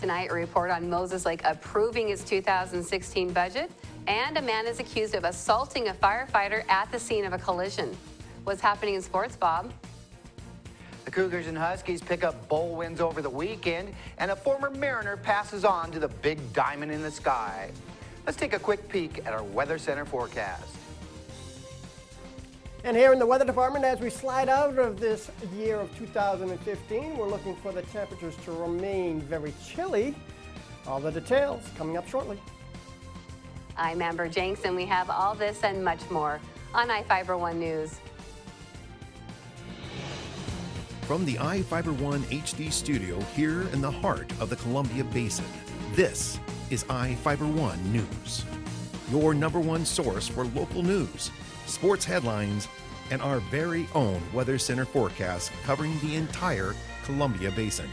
Tonight, a report on Moses Lake approving its 2016 budget, and a man is accused of assaulting a firefighter at the scene of a collision. What's happening in sports, Bob? The Cougars and Huskies pick up bowl wins over the weekend, and a former Mariner passes on to the big diamond in the sky. Let's take a quick peek at our Weather Center forecast. And here in the Weather Department, as we slide out of this year of 2015, we're looking for the temperatures to remain very chilly. All the details coming up shortly. I'm Amber Jenks, and we have all this and much more on iFIBER 1 News. From the iFIBER 1 HD studio here in the heart of the Columbia Basin, this is iFIBER 1 News, your #1 source for local news, sports headlines, and our very own Weather Center forecast covering the entire Columbia Basin.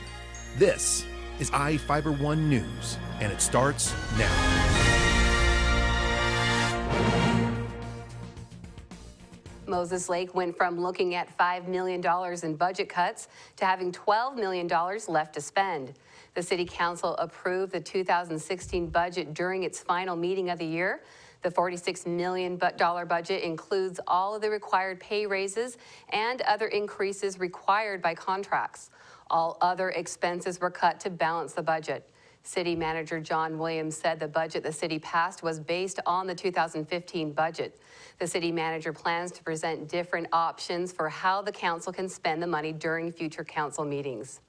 This is iFIBER 1 News, and it starts now. Moses Lake went from looking at $5 million in budget cuts to having $12 million left to spend. The City Council approved the 2016 budget during its final meeting of the year. The $46 million budget includes all of the required pay raises and other increases required by contracts. All other expenses were cut to balance the budget. City Manager John Williams said the budget the city passed was based on the 2015 budget. The city manager plans to present different options for how the council can spend the money during future council meetings.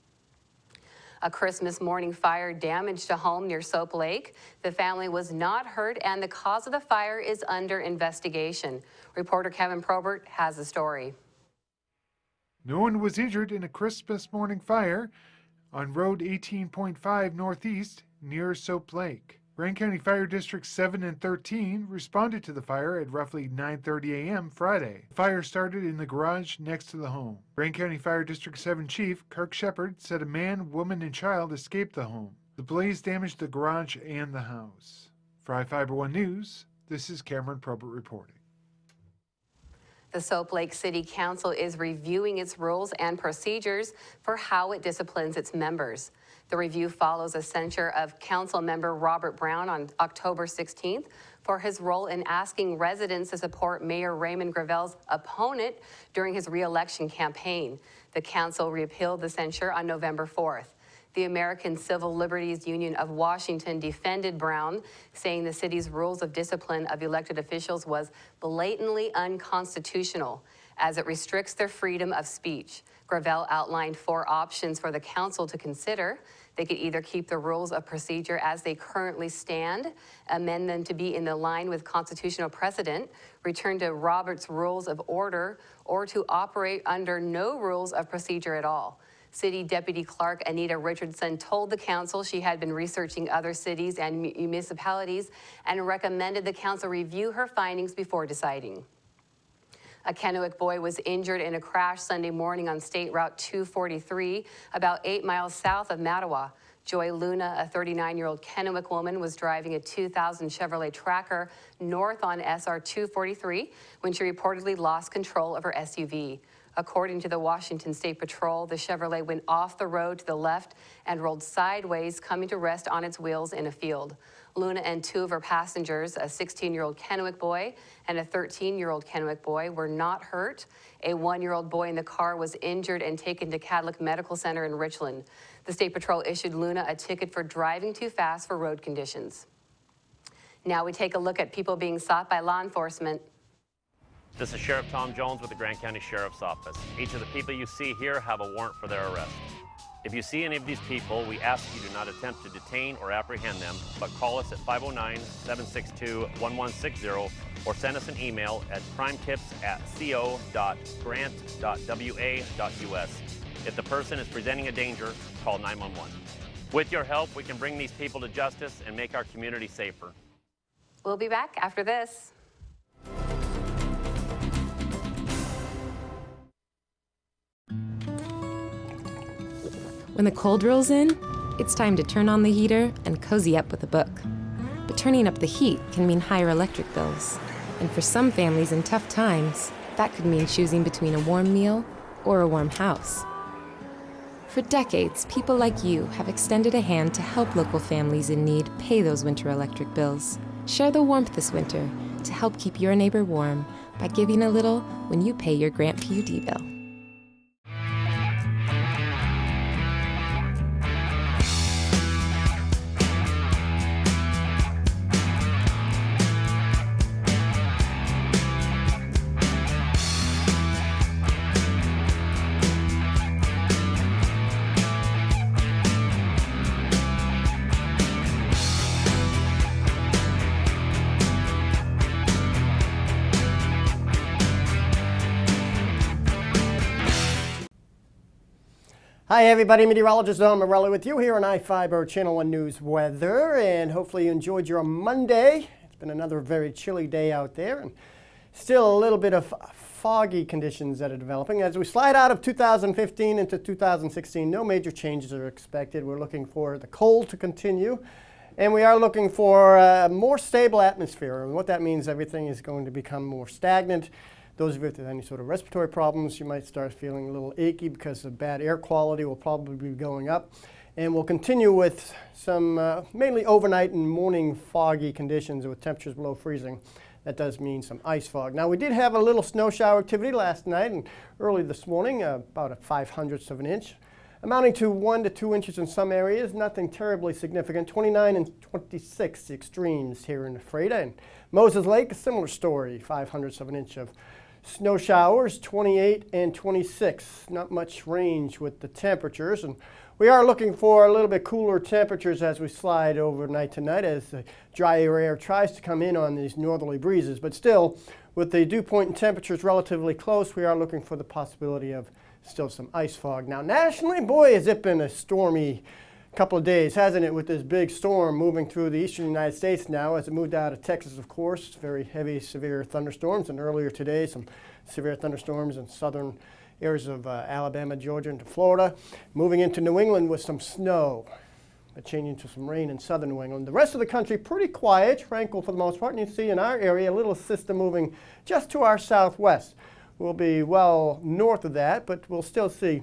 A Christmas morning fire damaged a home near Soap Lake. The family was not hurt, and the cause of the fire is under investigation. Reporter Kevin Probert has the story. No one was injured in a Christmas morning fire on Road 18.5 Northeast near Soap Lake. Grand County Fire Districts 7 and 13 responded to the fire at roughly 9:30 a.m. Friday. The fire started in the garage next to the home. Grand County Fire District 7 Chief Kirk Shepard said a man, woman, and child escaped the home. The blaze damaged the garage and the house. For iFIBER 1 News, this is Cameron Probert reporting. The Soap Lake City Council is reviewing its rules and procedures for how it disciplines its members. The review follows a censure of Council member Robert Brown on October 16th for his role in asking residents to support Mayor Raymond Gravel's opponent during his re-election campaign. The council repealed the censure on November 4th. The American Civil Liberties Union of Washington defended Brown, saying the city's rules of discipline of elected officials was blatantly unconstitutional, as it restricts their freedom of speech. Gravel outlined 4 options for the council to consider. They could either keep the rules of procedure as they currently stand, amend them to be in line with constitutional precedent, return to Robert's Rules of Order, or to operate under no rules of procedure at all. City Deputy Clerk Anita Richardson told the council she had been researching other cities and municipalities and recommended the council review her findings before deciding. A Kennewick boy was injured in a crash Sunday morning on State Route 243, about 8 miles south of Mattawa. Joy Luna, a 39-year-old Kennewick woman, was driving a 2000 Chevrolet Tracker north on SR 243 when she reportedly lost control of her SUV. According to the Washington State Patrol, the Chevrolet went off the road to the left and rolled sideways, coming to rest on its wheels in a field. Luna and 2 of her passengers, a 16-year-old Kennewick boy and a 13-year-old Kennewick boy, were not hurt. A 1-year-old boy in the car was injured and taken to Catholic Medical Center in Richland. The State Patrol issued Luna a ticket for driving too fast for road conditions. Now we take a look at people being sought by law enforcement. This is Sheriff Tom Jones with the Grand County Sheriff's Office. Each of the people you see here have a warrant for their arrest. If you see any of these people, we ask you do not attempt to detain or apprehend them, but call us at 509-762-1160 or send us an email at crimetips@co.grant.wa.us. If the person is presenting a danger, call 911. With your help, we can bring these people to justice and make our community safer. We'll be back after this. When the cold rolls in, it's time to turn on the heater and cozy up with a book. But turning up the heat can mean higher electric bills. And for some families in tough times, that could mean choosing between a warm meal or a warm house. For decades, people like you have extended a hand to help local families in need pay those winter electric bills. Share the warmth this winter to help keep your neighbor warm by giving a little when you pay your Grant PUD bill. Hi everybody, meteorologist Don Morelli with you here on iFIBER Channel 1 News Weather, and hopefully you enjoyed your Monday. It's been another very chilly day out there, and still a little bit of foggy conditions that are developing. As we slide out of 2015 into 2016, no major changes are expected. We're looking for the cold to continue, and we are looking for a more stable atmosphere. And what that means, everything is going to become more stagnant. Those of you with any sort of respiratory problems, you might start feeling a little achy because of bad air quality will probably be going up. And we'll continue with some mainly overnight and morning foggy conditions with temperatures below freezing. That does mean some ice fog. Now, we did have a little snow shower activity last night and early this morning, about a 0.05 of an inch, amounting to 1 to 2 inches in some areas. Nothing terribly significant. 29 and 26 extremes here in Ephrata. And Moses Lake, a similar story, 0.05 of an inch of snow showers, 28 and 26. Not much range with the temperatures. And we are looking for a little bit cooler temperatures as we slide overnight tonight as the drier air tries to come in on these northerly breezes. But still, with the dew point and temperatures relatively close, we are looking for the possibility of still some ice fog. Now, nationally, boy, has it been a stormy couple of days, hasn't it, with this big storm moving through the eastern United States now as it moved out of Texas, of course. Very heavy, severe thunderstorms, and earlier today, some severe thunderstorms in southern areas of Alabama, Georgia, into Florida. Moving into New England with some snow, changing to some rain in southern New England. The rest of the country pretty quiet, tranquil for the most part, and you see in our area a little system moving just to our southwest. We'll be well north of that, but we'll still see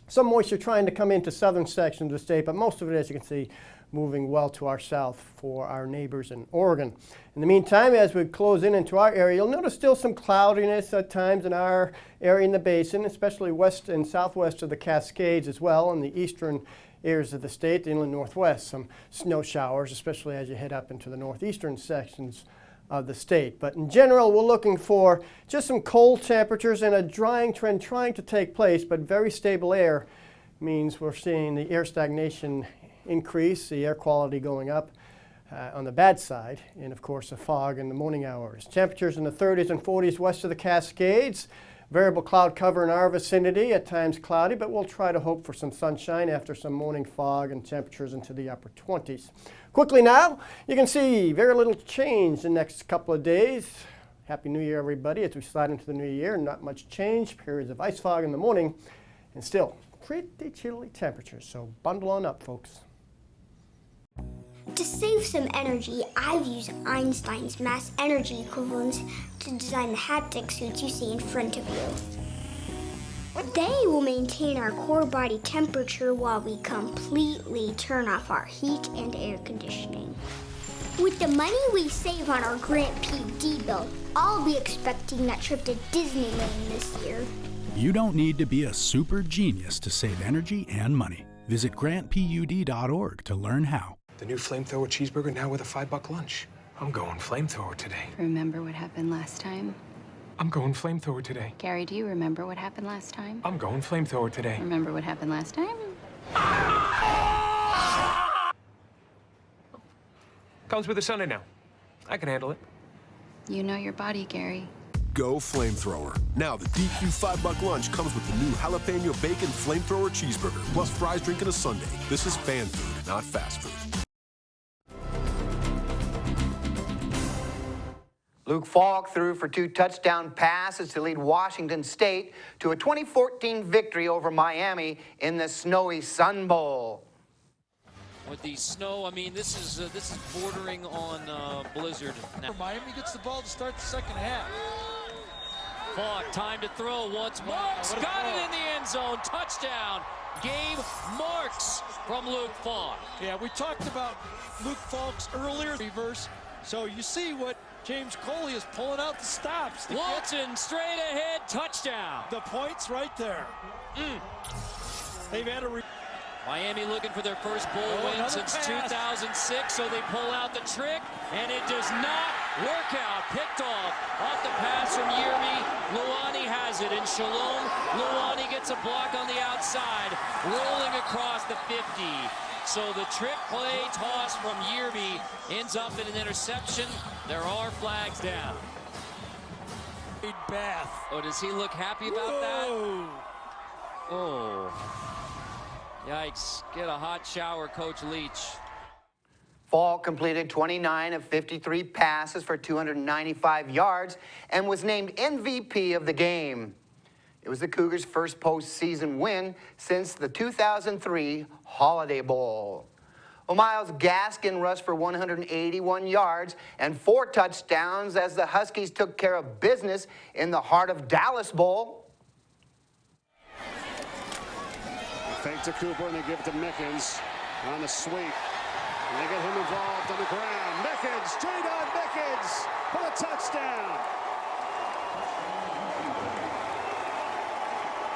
some moisture trying to come into southern sections of the state, but most of it, as you can see, moving well to our south for our neighbors in Oregon. In the meantime, as we close in into our area, you'll notice still some cloudiness at times in our area in the basin, especially west and southwest of the Cascades as well, in the eastern areas of the state, the inland northwest. Some snow showers, especially as you head up into the northeastern sections of the state. But in general, we're looking for just some cold temperatures and a drying trend trying to take place, but very stable air means we're seeing the air stagnation increase, the air quality going up on the bad side, and of course the fog in the morning hours. Temperatures in the 30s and 40s west of the Cascades. Variable cloud cover in our vicinity, at times cloudy, but we'll try to hope for some sunshine after some morning fog and temperatures into the upper 20s. Quickly now, you can see very little change the next couple of days. Happy New Year, everybody, as we slide into the new year. Not much change, periods of ice fog in the morning, and still pretty chilly temperatures, so bundle on up, folks. To save some energy, I've used Einstein's mass energy equivalents to design the haptic suits you see in front of you. They will maintain our core body temperature while we completely turn off our heat and air conditioning. With the money we save on our Grant PUD bill, I'll be expecting that trip to Disneyland this year. You don't need to be a super genius to save energy and money. Visit grantpud.org to learn how. The new flamethrower cheeseburger now with a $5 lunch. I'm going flamethrower today. Remember what happened last time? I'm going flamethrower today. Gary, do you remember what happened last time? I'm going flamethrower today. Remember what happened last time? Comes with a Sunday now. I can handle it. You know your body, Gary. Go flamethrower. Now the DQ $5 lunch comes with the new jalapeno bacon flamethrower cheeseburger, plus fries, drink, and a sundae. This is fan food, not fast food. Luke Falk threw for 2 touchdown passes to lead Washington State to a 2014 victory over Miami in the snowy Sun Bowl. With the snow, I mean, this is bordering on blizzard. Now, Miami gets the ball to start the second half. Falk, time to throw once more. Got it in the end zone. Touchdown. Game marks from Luke Falk. Yeah, we talked about Luke Falk's earlier reverse. So you see what James Coley is pulling out the stops. Walton straight ahead, touchdown. The points right there. They've had a Miami looking for their first bowl win since 2006, so they pull out the trick, and it does not work out. Picked off the pass from Yerby. Luani has it, and Shalom Luani gets a block on the outside, rolling across the 50. So the trick play toss from Yerby ends up in an interception. There are flags down. Bath. Oh, does he look happy about that? Oh. Yikes. Get a hot shower, Coach Leach. Falk completed 29 of 53 passes for 295 yards and was named MVP of the game. It was the Cougars' first postseason win since the 2003 Holiday Bowl. Well, Miles Gaskin rushed for 181 yards and 4 touchdowns as the Huskies took care of business in the Heart of Dallas Bowl. Fake to Cooper, and they give it to Mickens on the sweep. And they get him involved on the ground. Mickens, straight on Mickens for a touchdown.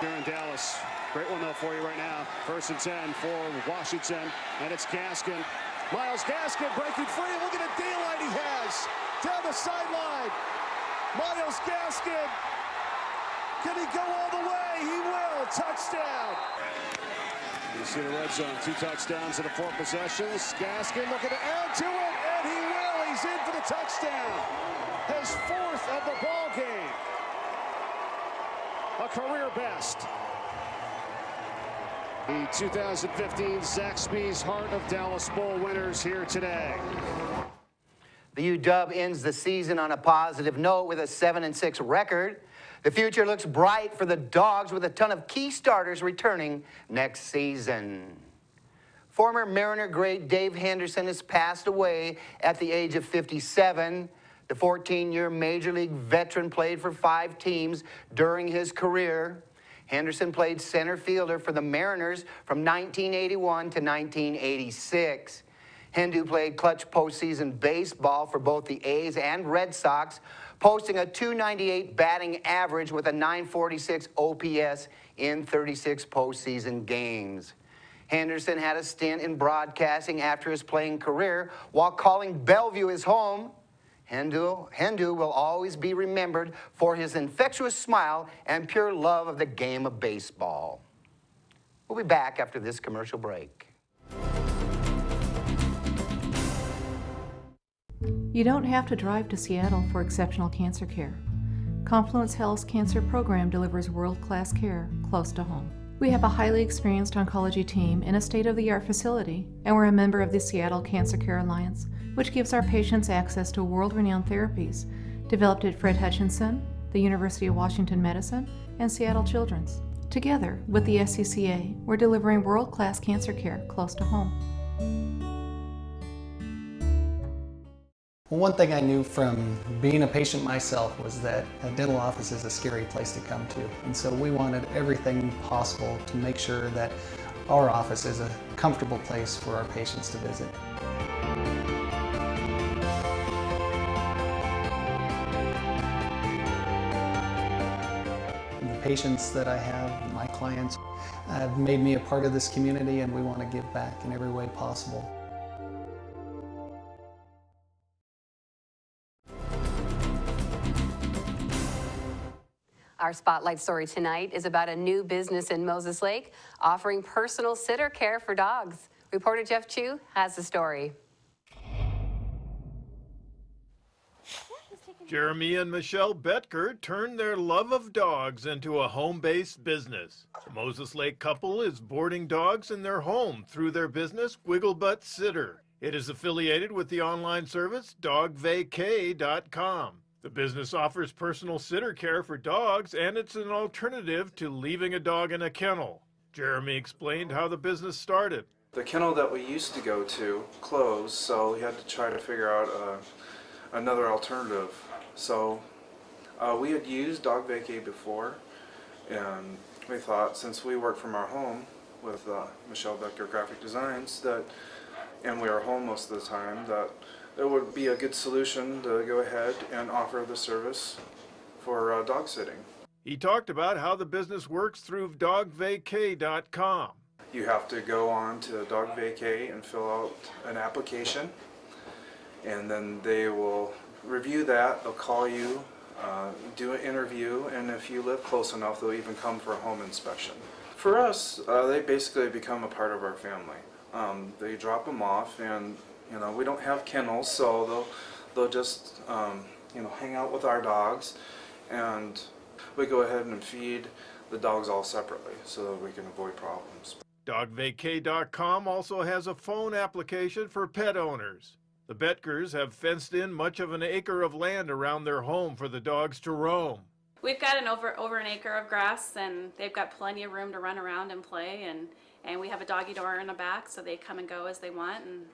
Here in Dallas. Great one, though, for you right now. 1st and 10 for Washington, and it's Gaskin. Miles Gaskin breaking free. Look at the daylight he has down the sideline. Miles Gaskin. Can he go all the way? He will. Touchdown. You see the red zone, 2 touchdowns in the 4 possessions. Gaskin looking to add to it, and he will. He's in for the touchdown. His 4th of the ball game. A career best. The 2015 Zaxby's Heart of Dallas Bowl winners here today. The UW ends the season on a positive note with a 7-6 record. The future looks bright for the Dogs with a ton of key starters returning next season. Former Mariner great Dave Henderson has passed away at the age of 57. The 14-year Major League veteran played for 5 teams during his career. Henderson played center fielder for the Mariners from 1981 to 1986. Hendu played clutch postseason baseball for both the A's and Red Sox, posting a .298 batting average with a .946 OPS in 36 postseason games. Henderson had a stint in broadcasting after his playing career while calling Bellevue his home. Hendu will always be remembered for his infectious smile and pure love of the game of baseball. We'll be back after this commercial break. You don't have to drive to Seattle for exceptional cancer care. Confluence Health's cancer program delivers world-class care close to home. We have a highly experienced oncology team in a state-of-the-art facility, and we're a member of the Seattle Cancer Care Alliance, which gives our patients access to world-renowned therapies developed at Fred Hutchinson, the University of Washington Medicine, and Seattle Children's. Together with the SCCA, we're delivering world-class cancer care close to home. Well, one thing I knew from being a patient myself was that a dental office is a scary place to come to. And so we wanted everything possible to make sure that our office is a comfortable place for our patients to visit. The patients that I have, my clients, have made me a part of this community, and we want to give back in every way possible. Our spotlight story tonight is about a new business in Moses Lake offering personal sitter care for dogs. Reporter Jeff Chu has the story. Jeremy and Michelle Betker turned their love of dogs into a home-based business. The Moses Lake couple is boarding dogs in their home through their business, Wigglebutt Sitter. It is affiliated with the online service dogvacay.com. The business offers personal sitter care for dogs, and it's an alternative to leaving a dog in a kennel. Jeremy explained how the business started. The kennel that we used to go to closed, so we had to try to figure out another alternative. So we had used Dog Vacay before, and we thought since we work from our home, with Michelle Becker Graphic Designs that, and we are home most of the time, that it would be a good solution to go ahead and offer the service for dog sitting. He talked about how the business works through dogvacay.com. You have to go on to DogVacay and fill out an application, and then they will review that. They'll call you, do an interview, and if you live close enough, they'll even come for a home inspection. For us, they basically become a part of our family. They drop them off, and you know, we don't have kennels, so they'll just hang out with our dogs, and we go ahead and feed the dogs all separately so that we can avoid problems. DogVacay.com also has a phone application for pet owners. The Betkers have fenced in much of an acre of land around their home for the dogs to roam. We've got over an acre of grass, and they've got plenty of room to run around and play, and we have a doggy door in the back, so they come and go as they want, and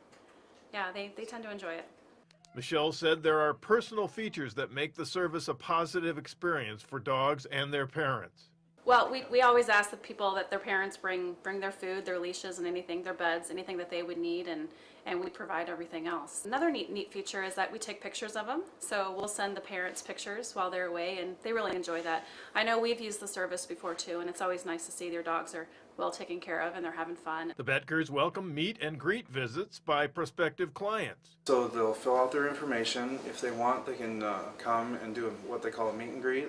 yeah, they tend to enjoy it. Michelle said there are personal features that make the service a positive experience for dogs and their parents. Well, we always ask the people that their parents bring their food, their leashes, and anything, their beds, anything that they would need, and we provide everything else. Another neat feature is that we take pictures of them, so we'll send the parents pictures while they're away, and they really enjoy that. I know we've used the service before too, and it's always nice to see their dogs are well taken care of and they're having fun. The Betkers welcome meet and greet visits by prospective clients. So they'll fill out their information. If they want, they can come and do what they call a meet and greet.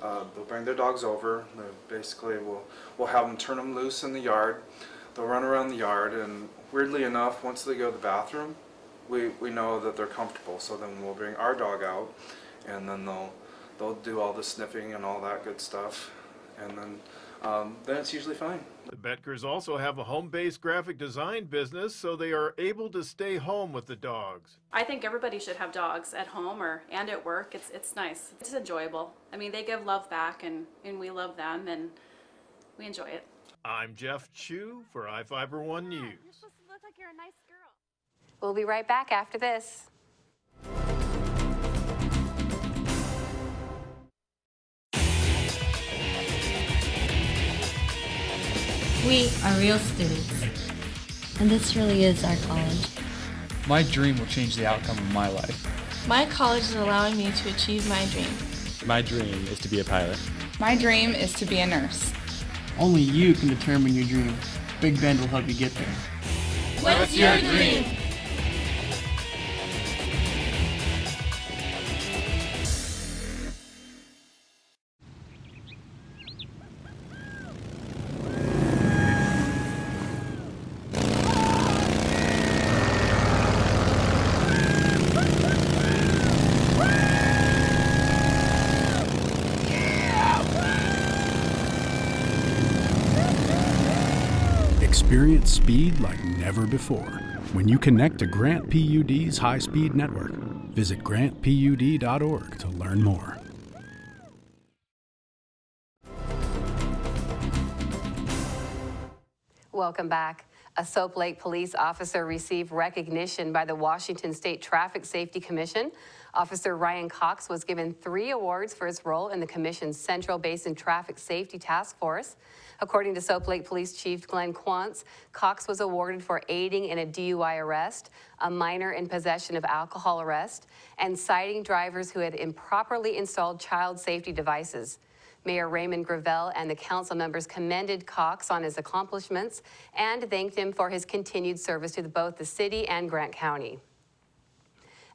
They'll bring their dogs over. Basically, we'll have them turn them loose in the yard. They'll run around the yard, and weirdly enough, once they go to the bathroom, we know that they're comfortable. So then we'll bring our dog out, and then they'll do all the sniffing and all that good stuff, and then it's usually fine. The Betkers also have a home-based graphic design business, so they are able to stay home with the dogs. I think everybody should have dogs at home and at work. It's nice. It's enjoyable. I mean, they give love back, and we love them, and we enjoy it. I'm Jeff Chu for iFIBER 1 News. You're supposed to look like you're a nice girl. We'll be right back after this. We are real students, and this really is our college. My dream will change the outcome of my life. My college is allowing me to achieve my dream. My dream is to be a pilot. My dream is to be a nurse. Only you can determine your dream. Big Bend will help you get there. What's your dream? Experience speed like never before when you connect to Grant PUD's high-speed network. Visit grantpud.org to learn more. Welcome back. A Soap Lake police officer received recognition by the Washington State Traffic Safety Commission. Officer Ryan Cox was given 3 awards for his role in the Commission's Central Basin Traffic Safety Task Force. According to Soap Lake Police Chief Glenn Quantz, Cox was awarded for aiding in a DUI arrest, a minor in possession of alcohol arrest, and citing drivers who had improperly installed child safety devices. Mayor Raymond Gravel and the council members commended Cox on his accomplishments and thanked him for his continued service to both the city and Grant County.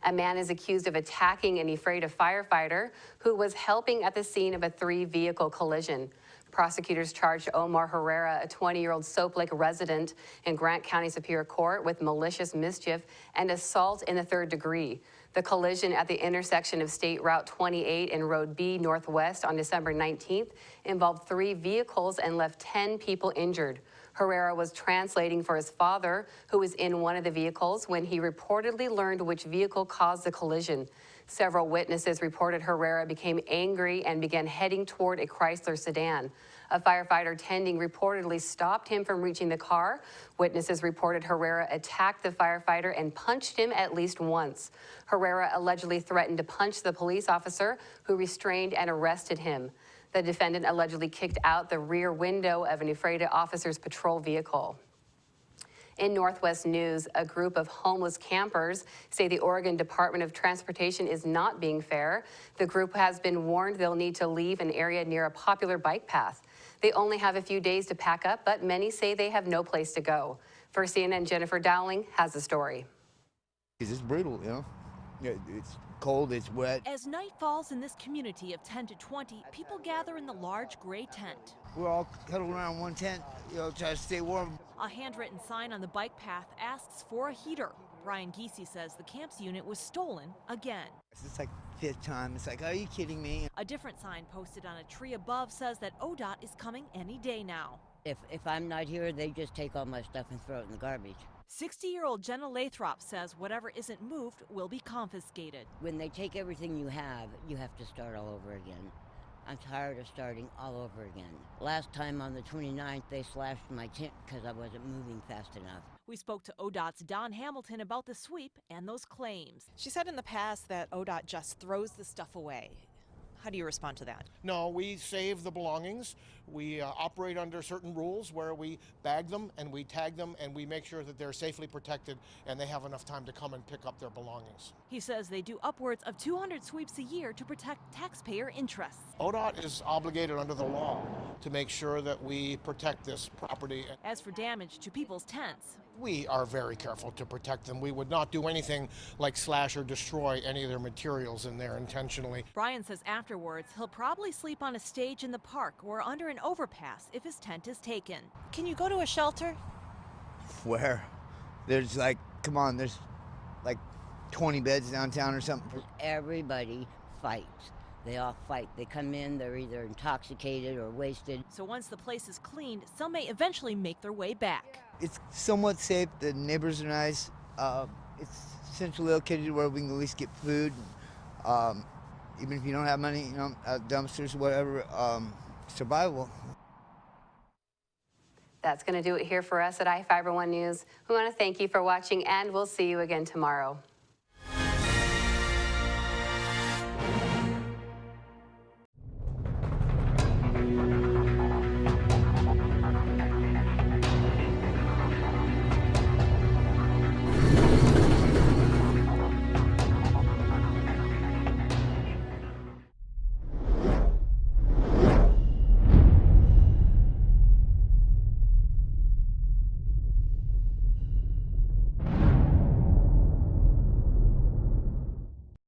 A man is accused of attacking an iFIBER firefighter who was helping at the scene of a 3-vehicle collision. Prosecutors charged Omar Herrera, a 20-year-old Soap Lake resident, in Grant County Superior Court with malicious mischief and assault in the 3rd degree. The collision at the intersection of State Route 28 and Road B Northwest on December 19th involved 3 vehicles and left 10 people injured. Herrera was translating for his father, who was in one of the vehicles, when he reportedly learned which vehicle caused the collision. Several witnesses reported Herrera became angry and began heading toward a Chrysler sedan. A firefighter tending reportedly stopped him from reaching the car. Witnesses reported Herrera attacked the firefighter and punched him at least once. Herrera allegedly threatened to punch the police officer, who restrained and arrested him. The defendant allegedly kicked out the rear window of an Ephrata officer's patrol vehicle. In Northwest News, a group of homeless campers say the Oregon Department of Transportation is not being fair. The group has been warned they'll need to leave an area near a popular bike path. They only have a few days to pack up, but many say they have no place to go. For CNN, Jennifer Dowling has the story. It's brutal, you know. It's cold, it's wet. As night falls in this community of 10 to 20, people gather in the large gray tent. We're all huddled around one tent, you know, try to stay warm. A handwritten sign on the bike path asks for a heater. Brian Giese says the camp's unit was stolen again. It's like fifth time. It's like, are you kidding me? A different sign posted on a tree above says that ODOT is coming any day now. If I'm not here, they just take all my stuff and throw it in the garbage. 60-year-old Jenna Lathrop says whatever isn't moved will be confiscated. When they take everything you have to start all over again. I'm tired of starting all over again. Last time on the 29th, they slashed my tent because I wasn't moving fast enough. We spoke to ODOT's Don Hamilton about the sweep and those claims. She said in the past that ODOT just throws the stuff away. How do you respond to that? No, we save the belongings. We operate under certain rules where we bag them and we tag them and we make sure that they're safely protected and they have enough time to come and pick up their belongings. He says they do upwards of 200 sweeps a year to protect taxpayer interests. ODOT is obligated under the law to make sure that we protect this property. As for damage to people's tents, we are very careful to protect them. We would not do anything like slash or destroy any of their materials in there intentionally. Brian says afterwards he'll probably sleep on a stage in the park or under an overpass if his tent is taken. Can you go to a shelter? Where? There's like, come on, there's like 20 beds downtown or something. Everybody fights. They all fight. They come in, they're either intoxicated or wasted. So once the place is cleaned, some may eventually make their way back. It's somewhat safe. The neighbors are nice. It's centrally located where we can at least get food. Even if you don't have money, you know, dumpsters, whatever, survival. That's going to do it here for us at iFIBER 1 News. We want to thank you for watching, and we'll see you again tomorrow.